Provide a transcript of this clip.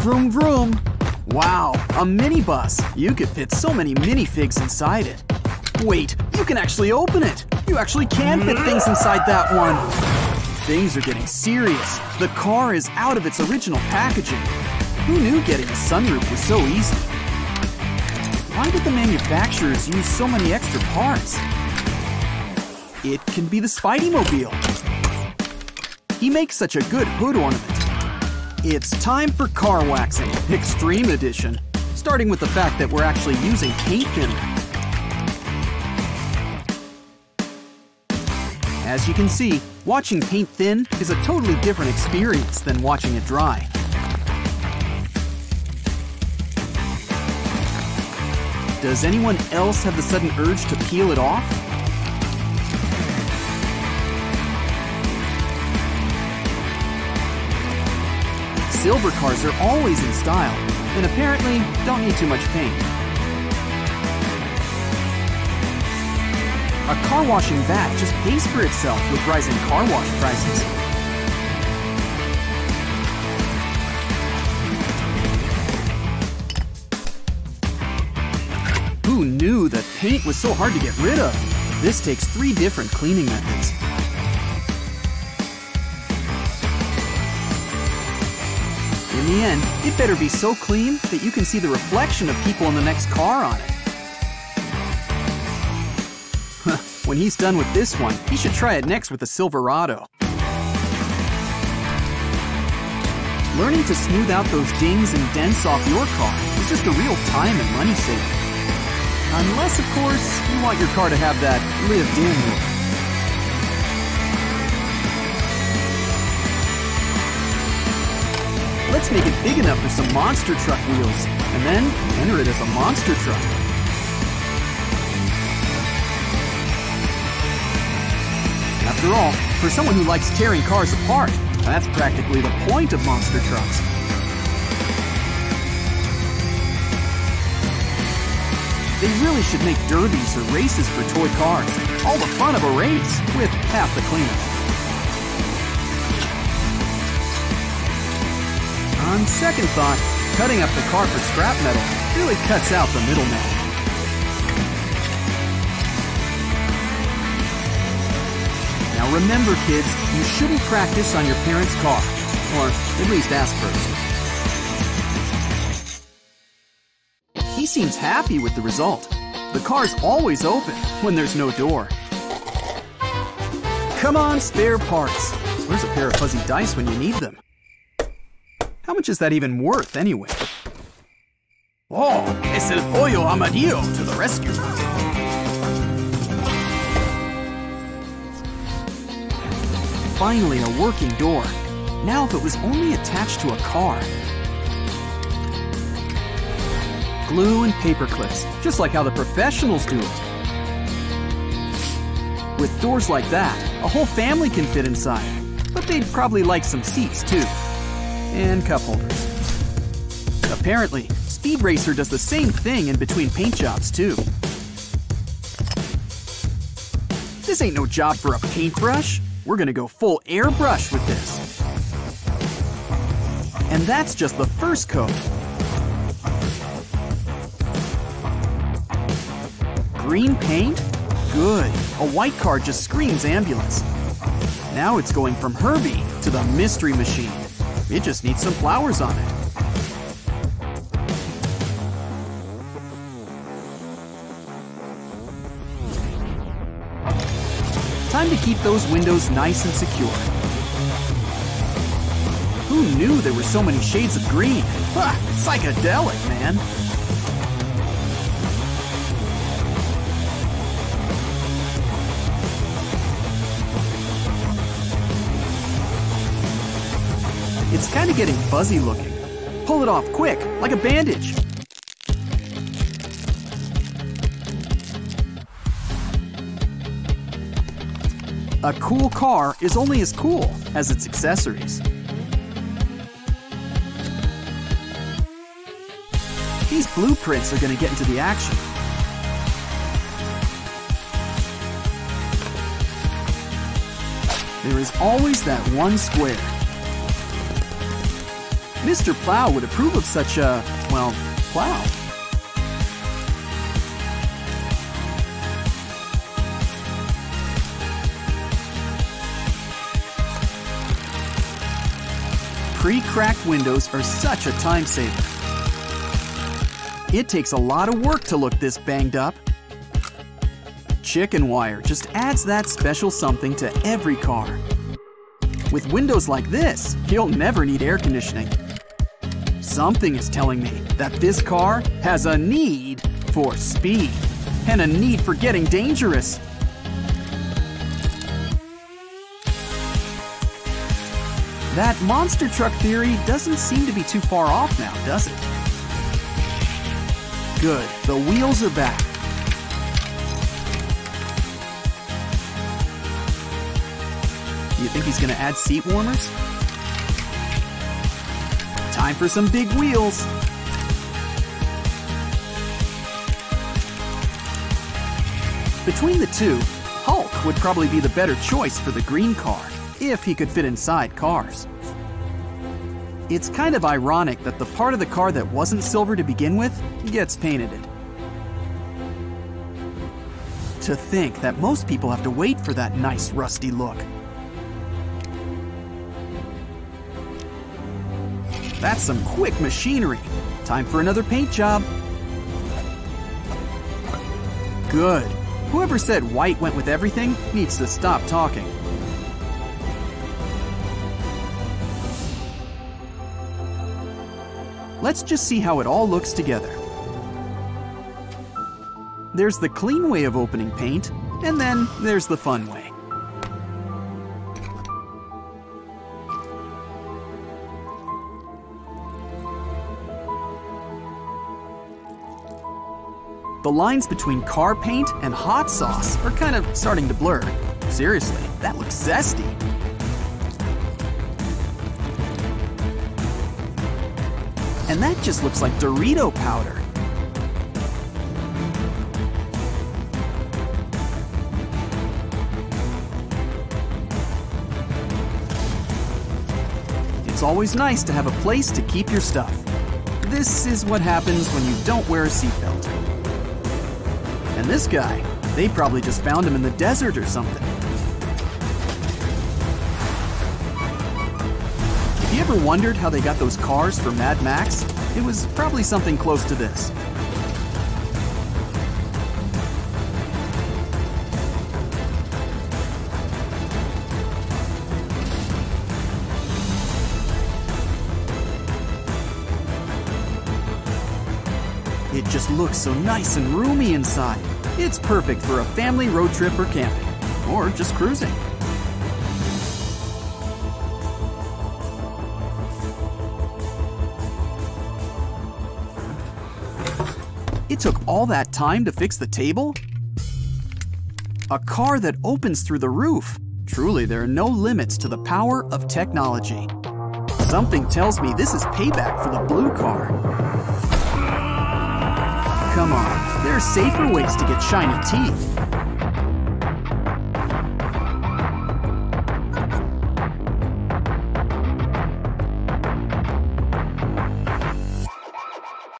vroom, vroom. Wow, a minibus. You could fit so many minifigs inside it. Wait, you can actually open it. You actually can fit things inside that one. Things are getting serious. The car is out of its original packaging. Who knew getting a sunroof was so easy? Why did the manufacturers use so many extra parts? It can be the Spidey-mobile. He makes such a good hood ornament. It's time for car waxing, Extreme Edition. Starting with the fact that we're actually using paint thinner. As you can see, watching paint thin is a totally different experience than watching it dry. Does anyone else have the sudden urge to peel it off? Silver cars are always in style, and apparently don't need too much paint. A car washing vat just pays for itself with rising car wash prices. Who knew that paint was so hard to get rid of? This takes 3 different cleaning methods. In the end, it better be so clean that you can see the reflection of people in the next car on it. When he's done with this one, he should try it next with the Silverado. Learning to smooth out those dings and dents off your car is just a real time and money saver. Unless, of course, you want your car to have that lived-in look. Let's make it big enough for some monster truck wheels, and then enter it as a monster truck. After all, for someone who likes tearing cars apart, that's practically the point of monster trucks. They really should make derbies or races for toy cars. All the fun of a race, with half the cleanup. On second thought, cutting up the car for scrap metal really cuts out the middleman. Now remember, kids, you shouldn't practice on your parents' car, or at least ask first. He seems happy with the result. The car's always open when there's no door. Come on, spare parts. Where's a pair of fuzzy dice when you need them? How much is that even worth, anyway? Oh, es el pollo amarillo to the rescue. Finally, a working door. Now if it was only attached to a car. Glue and paper clips, just like how the professionals do it. With doors like that, a whole family can fit inside. But they'd probably like some seats, too. And cup holders. Apparently, Speed Racer does the same thing in between paint jobs, too. This ain't no job for a paintbrush. We're gonna go full airbrush with this. And that's just the first coat. Green paint? Good. A white car just screams ambulance. Now it's going from Herbie to the mystery machine. It just needs some flowers on it. Time to keep those windows nice and secure. Who knew there were so many shades of green? Ha! Psychedelic, man! It's kind of getting fuzzy looking. Pull it off quick, like a bandage. A cool car is only as cool as its accessories. These blueprints are going to get into the action. There is always that one square. Mr. Plow would approve of such a, well, plow. Pre-cracked windows are such a time saver. It takes a lot of work to look this banged up. Chicken wire just adds that special something to every car. With windows like this, you'll never need air conditioning. Something is telling me that this car has a need for speed and a need for getting dangerous. That monster truck theory doesn't seem to be too far off now, does it? Good, the wheels are back. You think he's gonna add seat warmers? Time for some big wheels. Between the two, Hulk would probably be the better choice for the green car, if he could fit inside cars. It's kind of ironic that the part of the car that wasn't silver to begin with gets painted it. To think that most people have to wait for that nice rusty look. That's some quick machinery. Time for another paint job. Good. Whoever said white went with everything needs to stop talking. Let's just see how it all looks together. There's the clean way of opening paint, and then there's the fun way. The lines between car paint and hot sauce are kind of starting to blur. Seriously, that looks zesty. And that just looks like Dorito powder. It's always nice to have a place to keep your stuff. This is what happens when you don't wear a seatbelt. And this guy, they probably just found him in the desert or something. If you ever wondered how they got those cars for Mad Max, it was probably something close to this. It just looks so nice and roomy inside. It's perfect for a family road trip or camping, or just cruising. It took all that time to fix the table? A car that opens through the roof. Truly, there are no limits to the power of technology. Something tells me this is payback for the blue car. Come on, there are safer ways to get shiny teeth.